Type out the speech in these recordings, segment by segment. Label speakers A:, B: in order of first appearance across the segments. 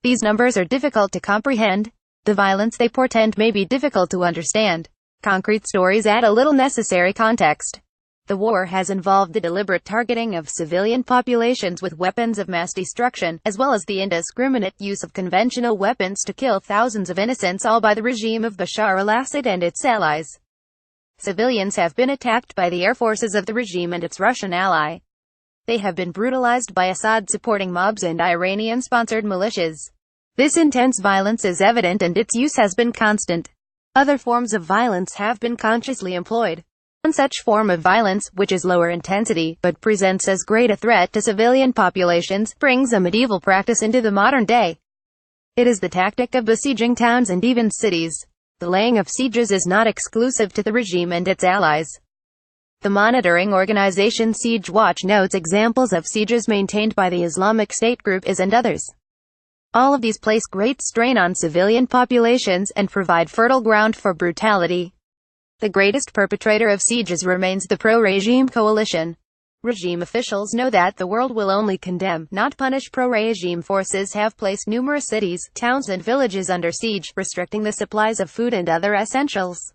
A: These numbers are difficult to comprehend. The violence they portend may be difficult to understand. Concrete stories add a little necessary context. The war has involved the deliberate targeting of civilian populations with weapons of mass destruction, as well as the indiscriminate use of conventional weapons to kill thousands of innocents, all by the regime of Bashar al-Assad and its allies. Civilians have been attacked by the air forces of the regime and its Russian ally. They have been brutalized by Assad-supporting mobs and Iranian-sponsored militias. This intense violence is evident and its use has been constant. Other forms of violence have been consciously employed. One such form of violence, which is lower intensity, but presents as great a threat to civilian populations, brings a medieval practice into the modern day. It is the tactic of besieging towns and even cities. The laying of sieges is not exclusive to the regime and its allies. The monitoring organization Siege Watch notes examples of sieges maintained by the Islamic State group IS and others. All of these place great strain on civilian populations, and provide fertile ground for brutality. The greatest perpetrator of sieges remains the pro-regime coalition. Regime officials know that the world will only condemn, not punish. Pro-regime forces have placed numerous cities, towns and villages under siege, restricting the supplies of food and other essentials.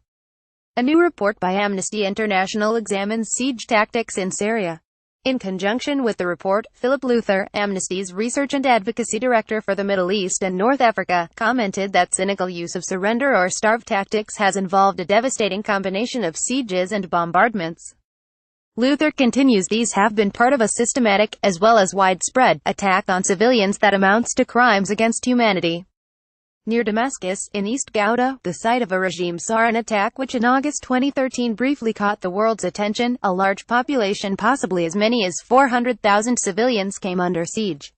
A: A new report by Amnesty International examines siege tactics in Syria. In conjunction with the report, Philip Luther, Amnesty's Research and Advocacy Director for the Middle East and North Africa, commented that cynical use of surrender or starve tactics has involved a devastating combination of sieges and bombardments. Luther continues, these have been part of a systematic, as well as widespread, attack on civilians that amounts to crimes against humanity. Near Damascus, in East Ghouta, the site of a regime Saran attack which in August 2013 briefly caught the world's attention, a large population, possibly as many as 400,000 civilians, came under siege.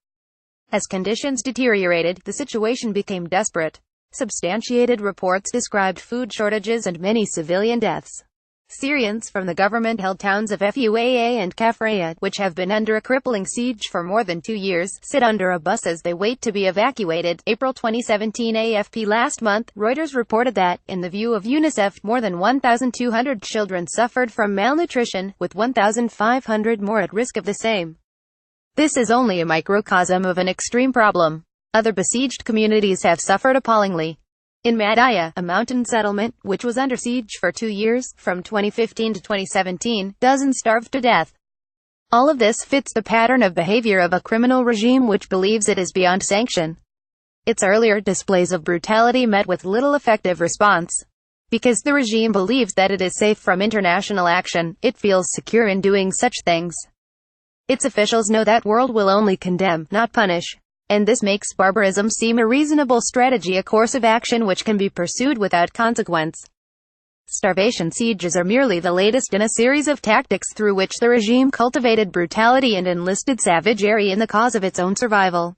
A: As conditions deteriorated, the situation became desperate. Substantiated reports described food shortages and many civilian deaths. Syrians from the government-held towns of Fuaa and Kafraya, which have been under a crippling siege for more than 2 years, sit under a bus as they wait to be evacuated. April 2017 AFP. Last month, Reuters reported that, in the view of UNICEF, more than 1,200 children suffered from malnutrition, with 1,500 more at risk of the same. This is only a microcosm of an extreme problem. Other besieged communities have suffered appallingly. In Madaya, a mountain settlement, which was under siege for 2 years, from 2015 to 2017, dozens starved to death. All of this fits the pattern of behavior of a criminal regime which believes it is beyond sanction. Its earlier displays of brutality met with little effective response. Because the regime believes that it is safe from international action, it feels secure in doing such things. Its officials know that world will only condemn, not punish. And this makes barbarism seem a reasonable strategy, a course of action which can be pursued without consequence. Starvation sieges are merely the latest in a series of tactics through which the regime cultivated brutality and enlisted savagery in the cause of its own survival.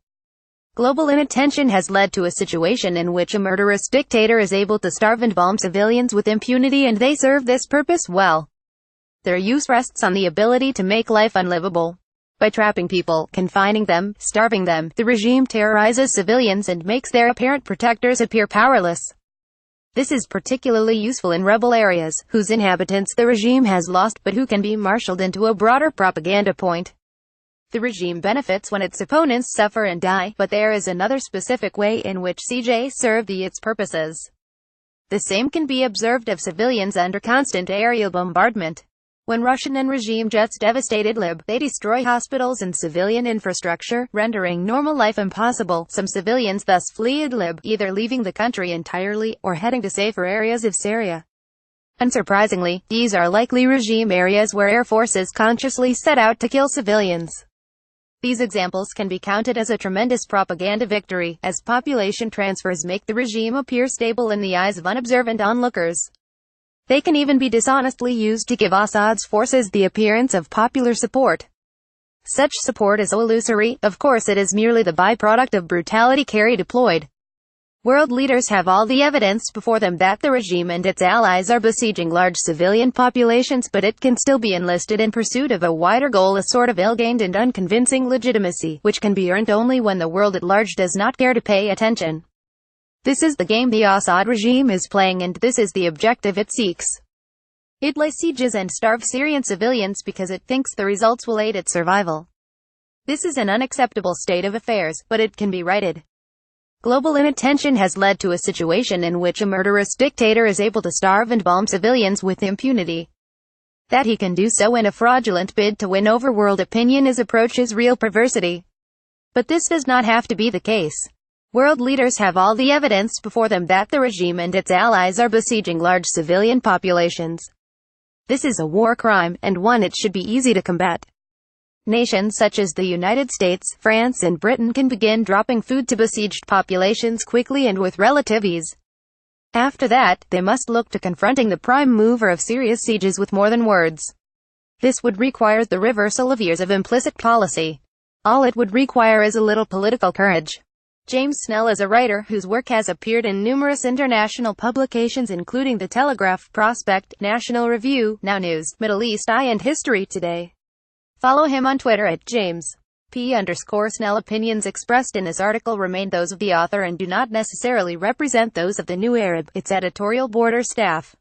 A: Global inattention has led to a situation in which a murderous dictator is able to starve and bomb civilians with impunity, and they serve this purpose well. Their use rests on the ability to make life unlivable. By trapping people, confining them, starving them, the regime terrorizes civilians and makes their apparent protectors appear powerless. This is particularly useful in rebel areas, whose inhabitants the regime has lost, but who can be marshaled into a broader propaganda point. The regime benefits when its opponents suffer and die, but there is another specific way in which siege serve its purposes. The same can be observed of civilians under constant aerial bombardment. When Russian and regime jets devastated Lib, they destroy hospitals and civilian infrastructure, rendering normal life impossible. Some civilians thus flee Idlib, either leaving the country entirely, or heading to safer areas of Syria. Unsurprisingly, these are likely regime areas where air forces consciously set out to kill civilians. These examples can be counted as a tremendous propaganda victory, as population transfers make the regime appear stable in the eyes of unobservant onlookers. They can even be dishonestly used to give Assad's forces the appearance of popular support. Such support is so illusory, of course it is merely the byproduct of brutality deployed. World leaders have all the evidence before them that the regime and its allies are besieging large civilian populations, but it can still be enlisted in pursuit of a wider goal, a sort of ill-gained and unconvincing legitimacy, which can be earned only when the world at large does not care to pay attention. This is the game the Assad regime is playing, and this is the objective it seeks. It lays sieges and starves Syrian civilians because it thinks the results will aid its survival. This is an unacceptable state of affairs, but it can be righted. Global inattention has led to a situation in which a murderous dictator is able to starve and bomb civilians with impunity. That he can do so in a fraudulent bid to win over world opinion is approaches real perversity. But this does not have to be the case. World leaders have all the evidence before them that the regime and its allies are besieging large civilian populations. This is a war crime, and one it should be easy to combat. Nations such as the United States, France and Britain can begin dropping food to besieged populations quickly and with relative ease. After that, they must look to confronting the prime mover of serious sieges with more than words. This would require the reversal of years of implicit policy. All it would require is a little political courage. James Snell is a writer whose work has appeared in numerous international publications including The Telegraph, Prospect, National Review, Now News, Middle East Eye and History Today. Follow him on Twitter at @JamesP_Snell. Opinions expressed in this article remain those of the author and do not necessarily represent those of the New Arab, its editorial board or staff.